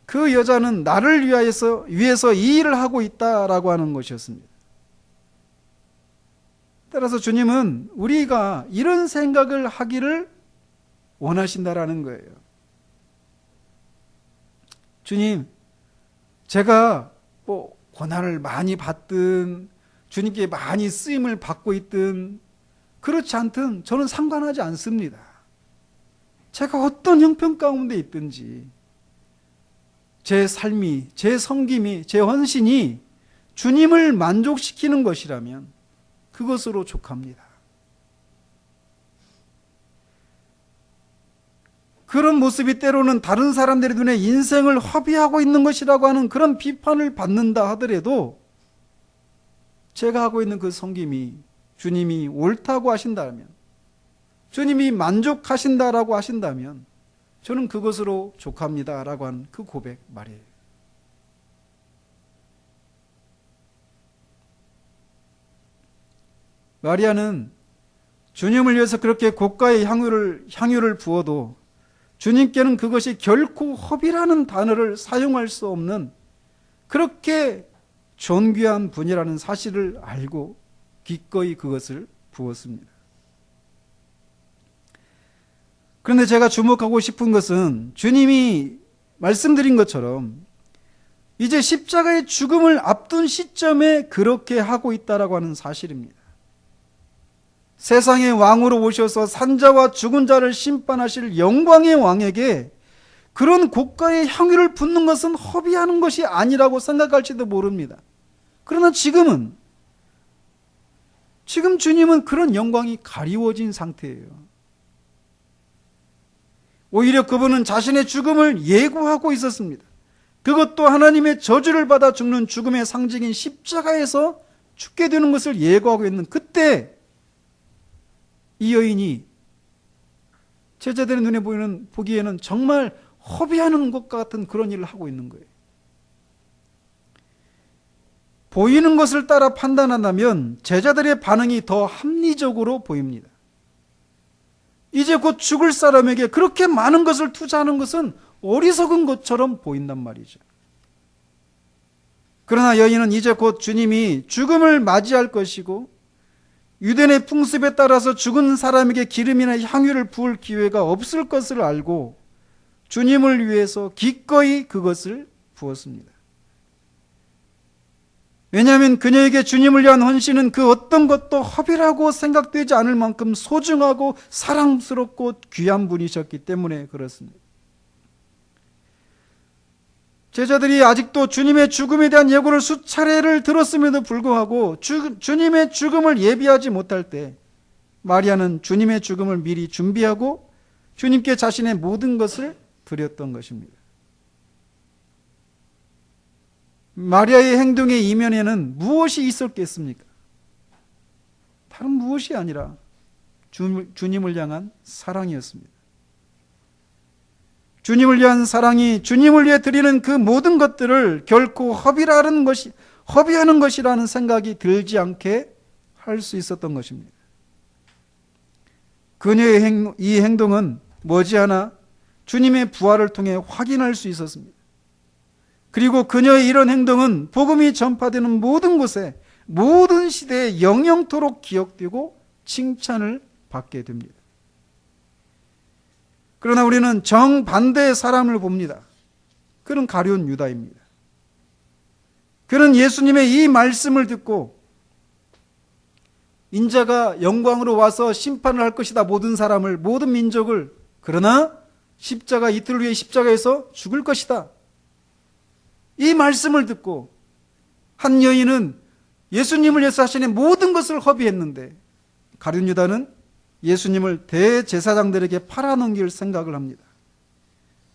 그 여자는 나를 위해서 이 일을 하고 있다라고 하는 것이었습니다. 따라서 주님은 우리가 이런 생각을 하기를 원하신다라는 거예요. 주님, 제가 고난을 많이 받든 주님께 많이 쓰임을 받고 있든 그렇지 않든 저는 상관하지 않습니다. 제가 어떤 형편 가운데 있든지 제 삶이, 제 섬김이, 제 헌신이 주님을 만족시키는 것이라면 그것으로 족합니다. 그런 모습이 때로는 다른 사람들의 눈에 인생을 허비하고 있는 것이라고 하는 그런 비판을 받는다 하더라도 제가 하고 있는 그 섬김이 주님이 옳다고 하신다면, 주님이 만족하신다라고 하신다면 저는 그것으로 족합니다라고 하는 그 고백 말이에요. 마리아는 주님을 위해서 그렇게 고가의 향유를 부어도 주님께는 그것이 결코 허비라는 단어를 사용할 수 없는 그렇게 존귀한 분이라는 사실을 알고 기꺼이 그것을 부었습니다. 그런데 제가 주목하고 싶은 것은 주님이 말씀드린 것처럼 이제 십자가의 죽음을 앞둔 시점에 그렇게 하고 있다라고 하는 사실입니다. 세상의 왕으로 오셔서 산자와 죽은 자를 심판하실 영광의 왕에게 그런 고가의 향유를 붓는 것은 허비하는 것이 아니라고 생각할지도 모릅니다. 그러나 지금 주님은 그런 영광이 가리워진 상태예요. 오히려 그분은 자신의 죽음을 예고하고 있었습니다. 그것도 하나님의 저주를 받아 죽는 죽음의 상징인 십자가에서 죽게 되는 것을 예고하고 있는 그때 이 여인이 제자들의 눈에 보기에는 정말 허비하는 것 같은 그런 일을 하고 있는 거예요. 보이는 것을 따라 판단한다면 제자들의 반응이 더 합리적으로 보입니다. 이제 곧 죽을 사람에게 그렇게 많은 것을 투자하는 것은 어리석은 것처럼 보인단 말이죠. 그러나 여인은 이제 곧 주님이 죽음을 맞이할 것이고 유대인의 풍습에 따라서 죽은 사람에게 기름이나 향유를 부을 기회가 없을 것을 알고 주님을 위해서 기꺼이 그것을 부었습니다. 왜냐하면 그녀에게 주님을 위한 헌신은 그 어떤 것도 허비라고 생각되지 않을 만큼 소중하고 사랑스럽고 귀한 분이셨기 때문에 그렇습니다. 제자들이 아직도 주님의 죽음에 대한 예고를 수차례를 들었음에도 불구하고 주님의 죽음을 예비하지 못할 때 마리아는 주님의 죽음을 미리 준비하고 주님께 자신의 모든 것을 드렸던 것입니다. 마리아의 행동의 이면에는 무엇이 있었겠습니까? 다른 무엇이 아니라 주님을 향한 사랑이었습니다. 주님을 위한 사랑이 주님을 위해 드리는 그 모든 것들을 결코 허비하는 것이라는 생각이 들지 않게 할 수 있었던 것입니다. 그녀의 이 행동은 머지않아 주님의 부활을 통해 확인할 수 있었습니다. 그리고 그녀의 이런 행동은 복음이 전파되는 모든 곳에 모든 시대에 영영토록 기억되고 칭찬을 받게 됩니다. 그러나 우리는 정반대의 사람을 봅니다. 그는 가룟 유다입니다. 그는 예수님의 이 말씀을 듣고 인자가 영광으로 와서 심판을 할 것이다. 모든 사람을, 모든 민족을. 그러나 이틀 후에 십자가에서 죽을 것이다. 이 말씀을 듣고 한 여인은 예수님을 위해서 자신의 모든 것을 허비했는데 가룟 유다는 예수님을 대제사장들에게 팔아넘길 생각을 합니다.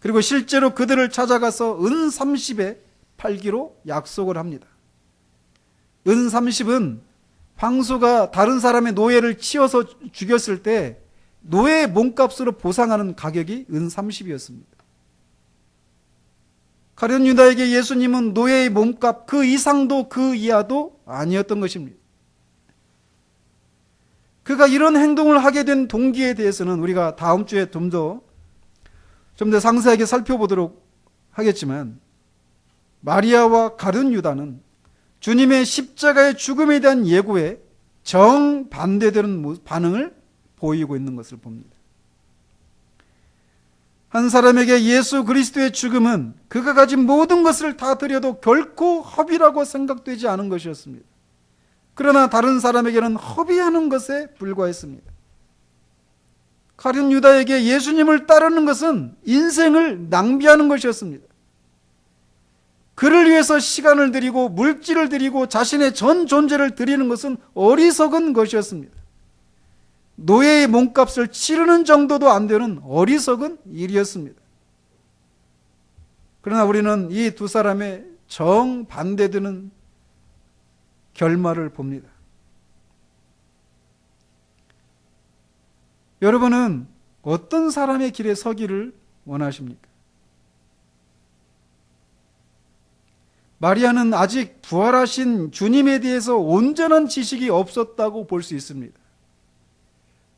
그리고 실제로 그들을 찾아가서 은 30에 팔기로 약속을 합니다. 은 30은 황소가 다른 사람의 노예를 치어서 죽였을 때 노예의 몸값으로 보상하는 가격이 은 30이었습니다. 가룟 유다에게 예수님은 노예의 몸값 그 이상도 그 이하도 아니었던 것입니다. 그가 이런 행동을 하게 된 동기에 대해서는 우리가 다음 주에 좀 더 상세하게 살펴보도록 하겠지만, 마리아와 가룟 유다는 주님의 십자가의 죽음에 대한 예고에 정반대되는 반응을 보이고 있는 것을 봅니다. 한 사람에게 예수 그리스도의 죽음은 그가 가진 모든 것을 다 드려도 결코 허비라고 생각되지 않은 것이었습니다. 그러나 다른 사람에게는 허비하는 것에 불과했습니다. 가룟 유다에게 예수님을 따르는 것은 인생을 낭비하는 것이었습니다. 그를 위해서 시간을 들이고 물질을 들이고 자신의 전 존재를 드리는 것은 어리석은 것이었습니다. 노예의 몸값을 치르는 정도도 안 되는 어리석은 일이었습니다. 그러나 우리는 이 두 사람의 정반대되는 결말을 봅니다. 여러분은 어떤 사람의 길에 서기를 원하십니까? 마리아는 아직 부활하신 주님에 대해서 온전한 지식이 없었다고 볼 수 있습니다.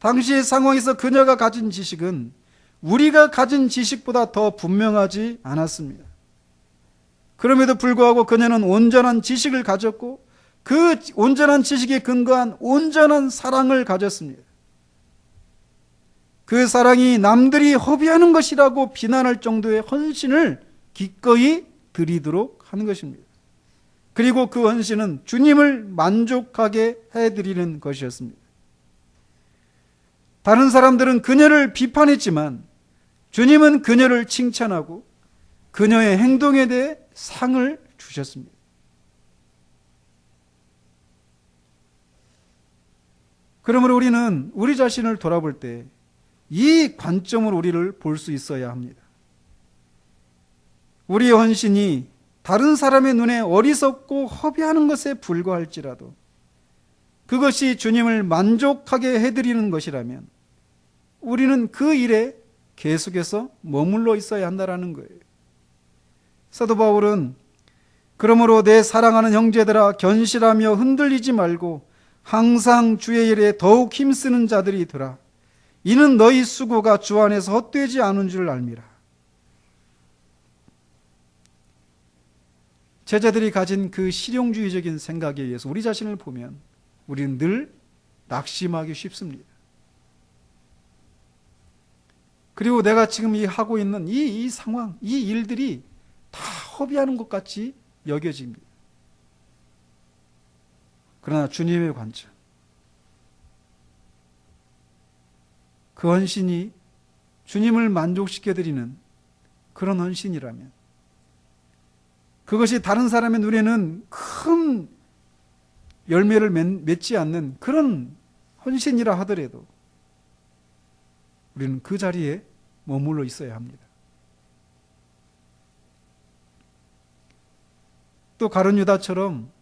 당시의 상황에서 그녀가 가진 지식은 우리가 가진 지식보다 더 분명하지 않았습니다. 그럼에도 불구하고 그녀는 온전한 지식을 가졌고 그 온전한 지식에 근거한 온전한 사랑을 가졌습니다. 그 사랑이 남들이 허비하는 것이라고 비난할 정도의 헌신을 기꺼이 드리도록 하는 것입니다. 그리고 그 헌신은 주님을 만족하게 해드리는 것이었습니다. 다른 사람들은 그녀를 비판했지만 주님은 그녀를 칭찬하고 그녀의 행동에 대해 상을 주셨습니다. 그러므로 우리는 우리 자신을 돌아볼 때 이 관점으로 우리를 볼 수 있어야 합니다. 우리의 헌신이 다른 사람의 눈에 어리석고 허비하는 것에 불과할지라도 그것이 주님을 만족하게 해드리는 것이라면 우리는 그 일에 계속해서 머물러 있어야 한다는 거예요. 사도 바울은 그러므로 내 사랑하는 형제들아 견실하며 흔들리지 말고 항상 주의 일에 더욱 힘쓰는 자들이 되라. 이는 너희 수고가 주 안에서 헛되지 않은 줄 알미라. 제자들이 가진 그 실용주의적인 생각에 의해서 우리 자신을 보면 우리는 늘 낙심하기 쉽습니다. 그리고 내가 지금 하고 있는 이 상황, 이 일들이 다 허비하는 것 같이 여겨집니다. 그러나 주님의 관점, 그 헌신이 주님을 만족시켜드리는 그런 헌신이라면 그것이 다른 사람의 눈에는 큰 열매를 맺지 않는 그런 헌신이라 하더라도 우리는 그 자리에 머물러 있어야 합니다. 또 가룟 유다처럼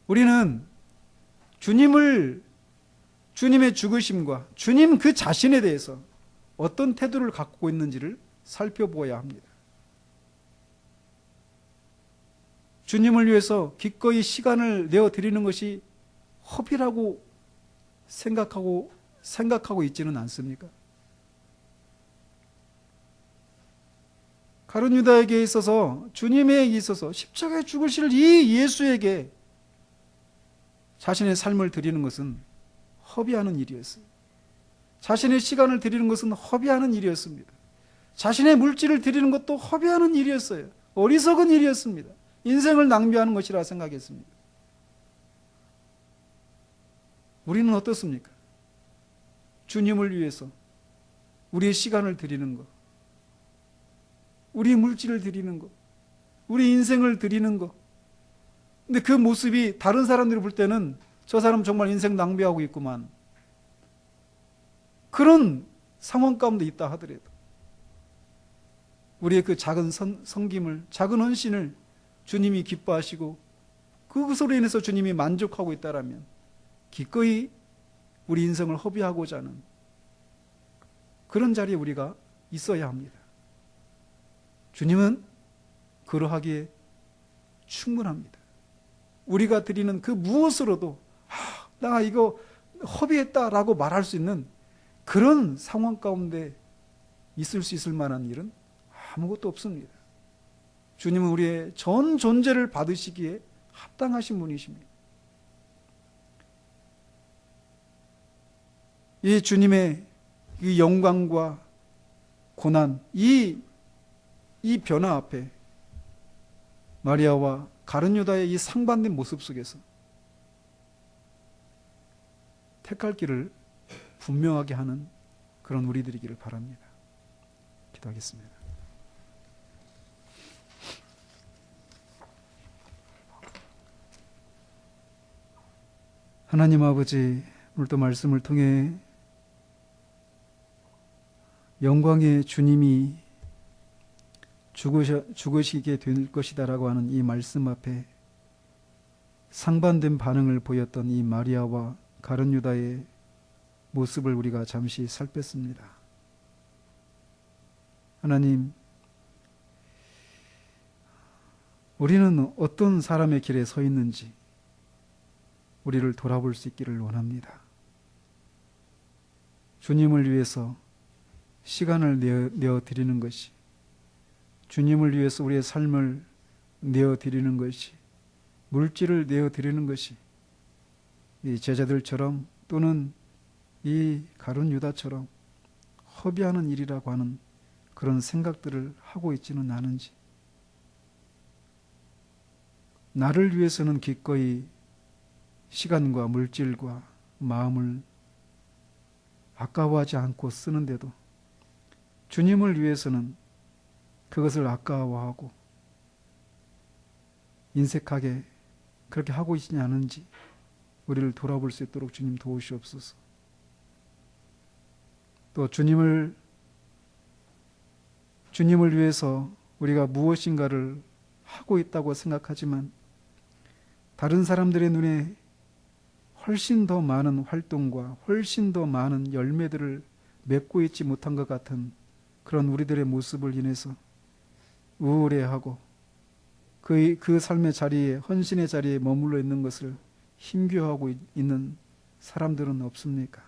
우리는 주님의 죽으심과 주님 그 자신에 대해서 어떤 태도를 갖고 있는지를 살펴보아야 합니다. 주님을 위해서 기꺼이 시간을 내어 드리는 것이 허비라고 생각하고 있지는 않습니까? 가룟 유다에게 있어서 주님에게 있어서 십자가에 죽으실 이 예수에게 자신의 삶을 드리는 것은 허비하는 일이었어요. 자신의 시간을 드리는 것은 허비하는 일이었습니다. 자신의 물질을 드리는 것도 허비하는 일이었어요. 어리석은 일이었습니다. 인생을 낭비하는 것이라 생각했습니다. 우리는 어떻습니까? 주님을 위해서 우리의 시간을 드리는 것, 우리의 물질을 드리는 것, 우리 인생을 드리는 것, 근데 그 모습이 다른 사람들이 볼 때는 저 사람 정말 인생 낭비하고 있구만, 그런 상황 가운데 있다 하더라도 우리의 그 작은 섬김을, 작은 헌신을 주님이 기뻐하시고 그것으로 인해서 주님이 만족하고 있다라면 기꺼이 우리 인생을 허비하고자 하는 그런 자리에 우리가 있어야 합니다. 주님은 그러하기에 충분합니다. 우리가 드리는 그 무엇으로도 나 이거 허비했다라고 말할 수 있는 그런 상황 가운데 있을 수 있을 만한 일은 아무것도 없습니다. 주님은 우리의 전 존재를 받으시기에 합당하신 분이십니다. 이 주님의 이 영광과 고난, 이 변화 앞에 마리아와 가룟 유다의 이 상반된 모습 속에서 택할 길을 분명하게 하는 그런 우리들이기를 바랍니다. 기도하겠습니다. 하나님 아버지, 오늘도 말씀을 통해 영광의 주님이 죽으시게 될 것이다라고 하는 이 말씀 앞에 상반된 반응을 보였던 이 마리아와 가룟 유다의 모습을 우리가 잠시 살폈습니다. 하나님, 우리는 어떤 사람의 길에 서 있는지 우리를 돌아볼 수 있기를 원합니다. 주님을 위해서 시간을 내어드리는 것이, 주님을 위해서 우리의 삶을 내어드리는 것이, 물질을 내어드리는 것이 이 제자들처럼 또는 이 가룟 유다처럼 허비하는 일이라고 하는 그런 생각들을 하고 있지는 않은지, 나를 위해서는 기꺼이 시간과 물질과 마음을 아까워하지 않고 쓰는데도 주님을 위해서는 그것을 아까워하고 인색하게 그렇게 하고 있지 않은지 우리를 돌아볼 수 있도록 주님 도우시옵소서. 또 주님을 위해서 우리가 무엇인가를 하고 있다고 생각하지만 다른 사람들의 눈에 훨씬 더 많은 활동과 훨씬 더 많은 열매들을 맺고 있지 못한 것 같은 그런 우리들의 모습을 인해서 우울해하고 그 삶의 자리에, 헌신의 자리에 머물러 있는 것을 힘겨워하고 있는 사람들은 없습니까?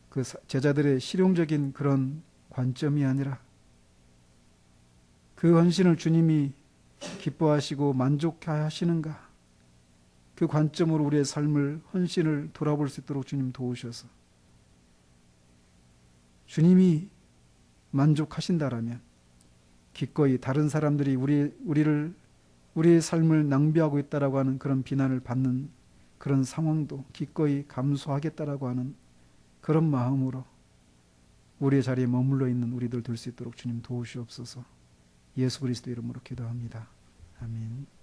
그 제자들의 실용적인 그런 관점이 아니라 그 헌신을 주님이 기뻐하시고 만족하시는가, 그 관점으로 우리의 삶을, 헌신을 돌아볼 수 있도록 주님 도우셔서 주님이 만족하신다라면 기꺼이 다른 사람들이 우리의 삶을 낭비하고 있다라고 하는 그런 비난을 받는 그런 상황도 기꺼이 감수하겠다라고 하는 그런 마음으로 우리의 자리에 머물러 있는 우리들 될 수 있도록 주님 도우시옵소서. 예수 그리스도 이름으로 기도합니다. 아멘.